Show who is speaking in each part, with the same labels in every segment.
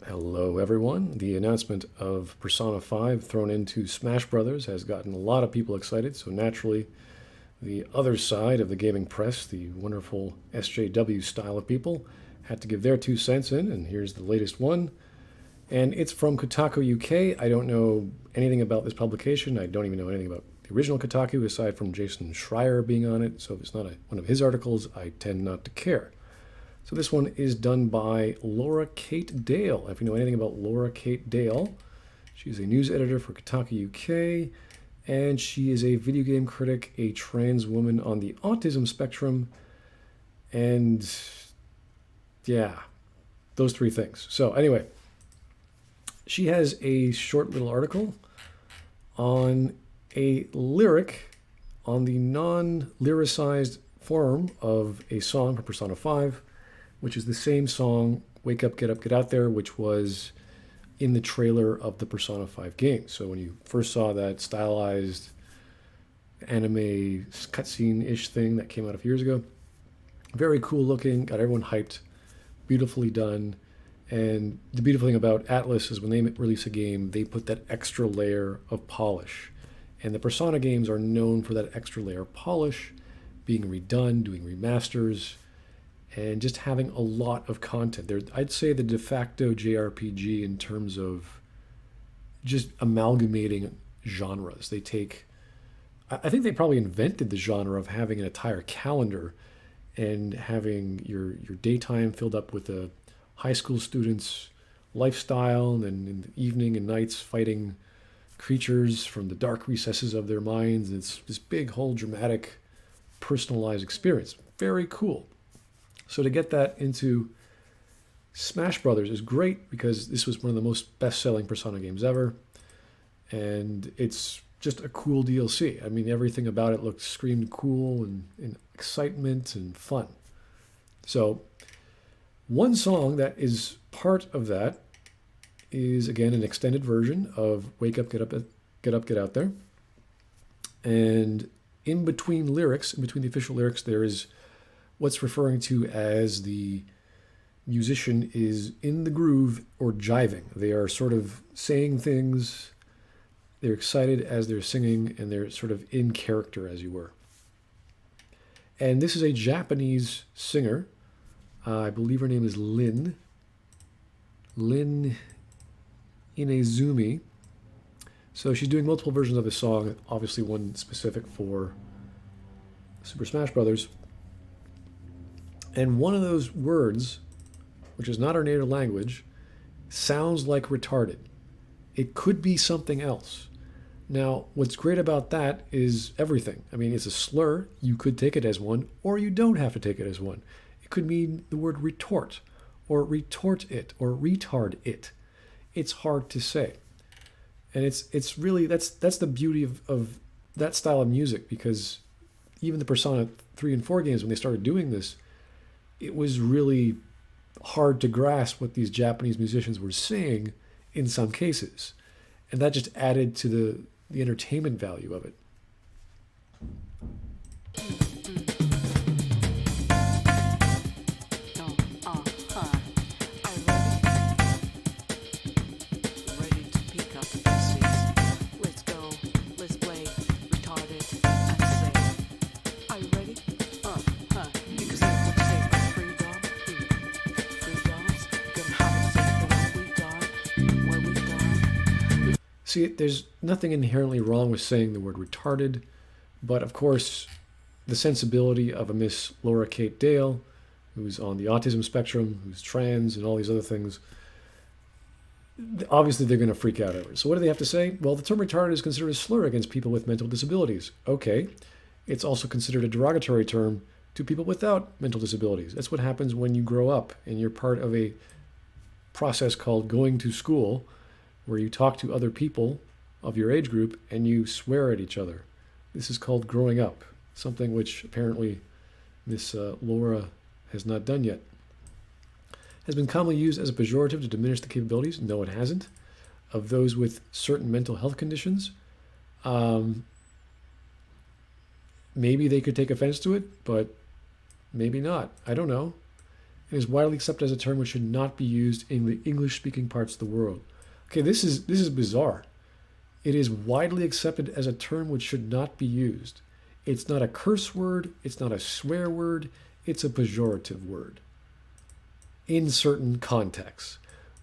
Speaker 1: Hello everyone. The announcement of Persona 5 thrown into Smash Brothers has gotten a lot of people excited, so naturally the other side of the gaming press, the wonderful SJW style of people, had to give their 2 cents in, and here's the latest one. And it's from Kotaku UK. I don't know anything about this publication. I don't even know anything about the original Kotaku aside from Jason Schreier being on it, so if it's not one of his articles, I tend not to care. So this one is done by Laura Kate Dale. If you know anything about Laura Kate Dale, she's a news editor for Kotaku UK, and she is a video game critic, a trans woman on the autism spectrum, and yeah, those three things. So anyway, she has a short little article on a lyric on the non-lyricized form of a song from Persona 5, which is the same song, Wake Up, Get Out There, which was in the trailer of the Persona 5 game. So when you first saw that stylized anime cutscene-ish thing that came out a few years ago, very cool looking, got everyone hyped, beautifully done. And the beautiful thing about Atlas is when they release a game, they put that extra layer of polish. And the Persona games are known for that extra layer of polish, being redone, doing remasters, and just having a lot of content. I'd say the de facto JRPG in terms of just amalgamating genres. I think they probably invented the genre of having an entire calendar and having your daytime filled up with a high school student's lifestyle, and then in the evening and nights fighting creatures from the dark recesses of their minds. It's this big whole dramatic personalized experience. Very cool. So to get that into Smash Brothers is great because this was one of the most best-selling Persona games ever, and it's just a cool DLC. I mean, everything about it screamed cool and excitement and fun. So one song that is part of that is, again, an extended version of Wake Up, Get Out There. And in between the official lyrics, there is what's referring to as the musician is in the groove or jiving. They are sort of saying things, they're excited as they're singing, and they're sort of in character, as you were. And this is a Japanese singer. I believe her name is Lin Inezumi. So she's doing multiple versions of a song, obviously one specific for Super Smash Brothers. And one of those words, which is not our native language, sounds like retarded. It could be something else. Now, what's great about that is everything. I mean, it's a slur. You could take it as one, or you don't have to take it as one. It could mean the word retort, or retort it, or retard it. It's hard to say. And it's really, that's the beauty of that style of music, because even the Persona 3 and 4 games, when they started doing this, it was really hard to grasp what these Japanese musicians were saying in some cases. And that just added to the entertainment value of it. See, there's nothing inherently wrong with saying the word retarded, but of course, the sensibility of a Miss Laura Kate Dale, who's on the autism spectrum, who's trans, and all these other things, obviously they're going to freak out over it. So what do they have to say? Well, the term retarded is considered a slur against people with mental disabilities. Okay, it's also considered a derogatory term to people without mental disabilities. That's what happens when you grow up and you're part of a process called going to school, where you talk to other people of your age group and you swear at each other. This is called growing up, something which apparently Miss Laura has not done yet. Has been commonly used as a pejorative to diminish the capabilities. No, it hasn't. Of those with certain mental health conditions. Maybe they could take offense to it, but maybe not. I don't know. and is widely accepted as a term which should not be used in the English-speaking parts of the world. Okay, this is bizarre. It is widely accepted as a term which should not be used. It's not a curse word, it's not a swear word, it's a pejorative word in certain contexts.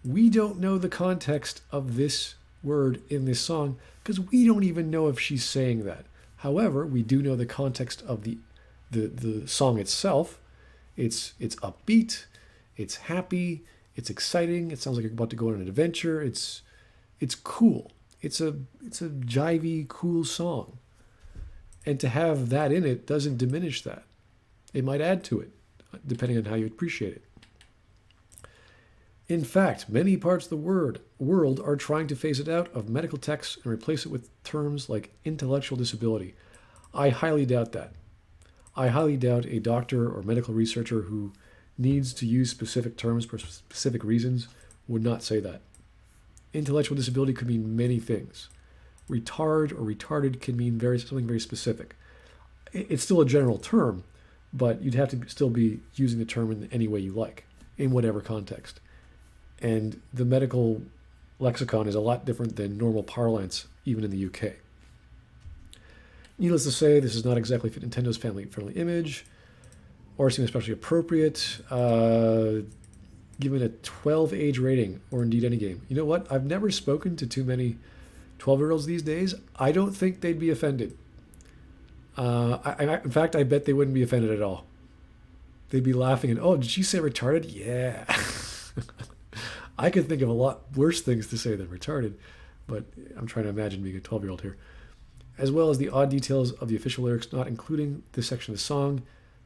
Speaker 1: We don't know the context of this word in this song because we don't even know if she's saying that. However, we do know the context of the song itself. It's upbeat, it's happy, it's exciting, it sounds like you're about to go on an adventure. It's cool. It's a jivey, cool song. And to have that in it doesn't diminish that. It might add to it, depending on how you appreciate it. In fact, many parts of the world are trying to phase it out of medical texts and replace it with terms like intellectual disability. I highly doubt that. I highly doubt a doctor or medical researcher who needs to use specific terms for specific reasons would not say that. Intellectual disability could mean many things. Retard or retarded can mean something very specific. It's still a general term, but you'd have to still be using the term in any way you like, in whatever context. And the medical lexicon is a lot different than normal parlance, even in the UK. Needless to say, this does not exactly fit Nintendo's family-friendly image, or seem especially appropriate. Given a 12 age rating, or indeed any game. You know what? I've never spoken to too many 12-year-olds these days. I don't think they'd be offended. In fact, I bet they wouldn't be offended at all. They'd be laughing and, oh, did she say retarded? Yeah. I could think of a lot worse things to say than retarded, but I'm trying to imagine being a 12-year-old here. As well as the odd details of the official lyrics not including this section of the song.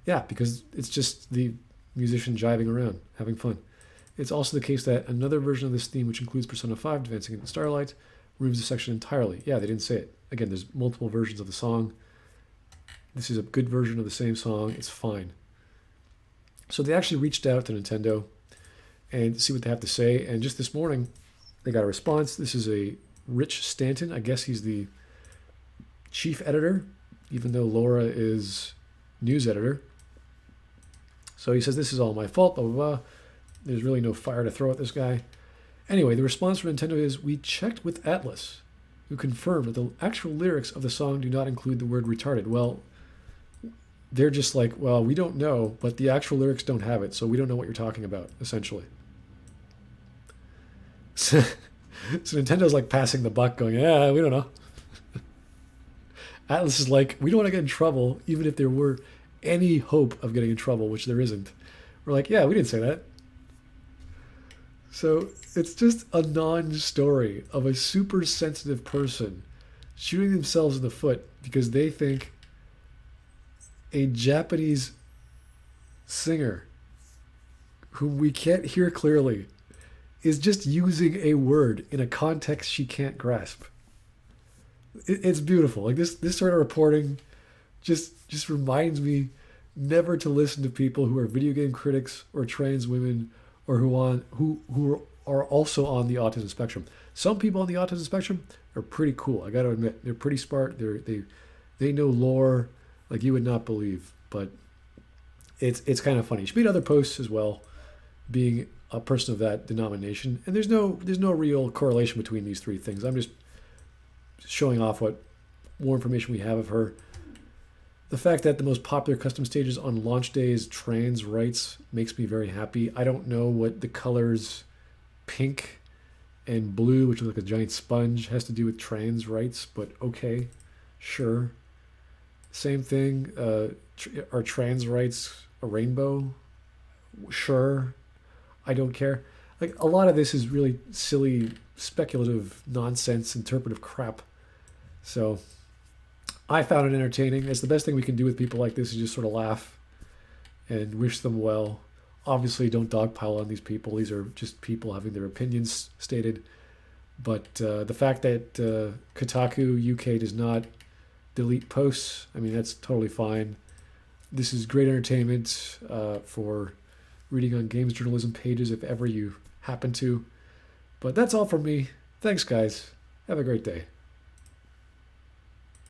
Speaker 1: Yeah, because it's just the musician jiving around, having fun. It's also the case that another version of this theme, which includes Persona 5 Advancing into Starlight, removes the section entirely. Yeah, they didn't say it. Again, there's multiple versions of the song. This is a good version of the same song. It's fine. So they actually reached out to Nintendo and see what they have to say. And just this morning, they got a response. This is a Rich Stanton. I guess he's the chief editor, even though Laura is news editor. So he says, this is all my fault, blah, blah, blah. There's really no fire to throw at this guy. Anyway, the response from Nintendo is, we checked with Atlas, who confirmed that the actual lyrics of the song do not include the word retarded. Well, they're just like, well, we don't know, but the actual lyrics don't have it, so we don't know what you're talking about, essentially. So Nintendo's like passing the buck, going, yeah, we don't know. Atlas is like, we don't want to get in trouble, even if there were any hope of getting in trouble, which there isn't. We're like, yeah, we didn't say that. So it's just a non-story of a super sensitive person shooting themselves in the foot because they think a Japanese singer whom we can't hear clearly is just using a word in a context she can't grasp. It's beautiful. Like this sort of reporting just reminds me never to listen to people who are video game critics or trans women or who are also on the autism spectrum. Some people on the autism spectrum are pretty cool. I got to admit, they're pretty smart. They know lore like you would not believe. But it's kind of funny. She made other posts as well, being a person of that denomination, and there's no real correlation between these three things. I'm just showing off what more information we have of her. The fact that the most popular custom stages on launch day is trans rights makes me very happy. I don't know what the colors pink and blue, which looks like a giant sponge, has to do with trans rights, but okay, sure. Same thing, are trans rights a rainbow? Sure, I don't care. Like, a lot of this is really silly, speculative, nonsense, interpretive crap. So I found it entertaining. It's the best thing we can do with people like this is just sort of laugh and wish them well. Obviously, don't dogpile on these people. These are just people having their opinions stated. But the fact that Kotaku UK does not delete posts, I mean, that's totally fine. This is great entertainment for reading on games journalism pages if ever you happen to. But that's all from me. Thanks, guys. Have a great day.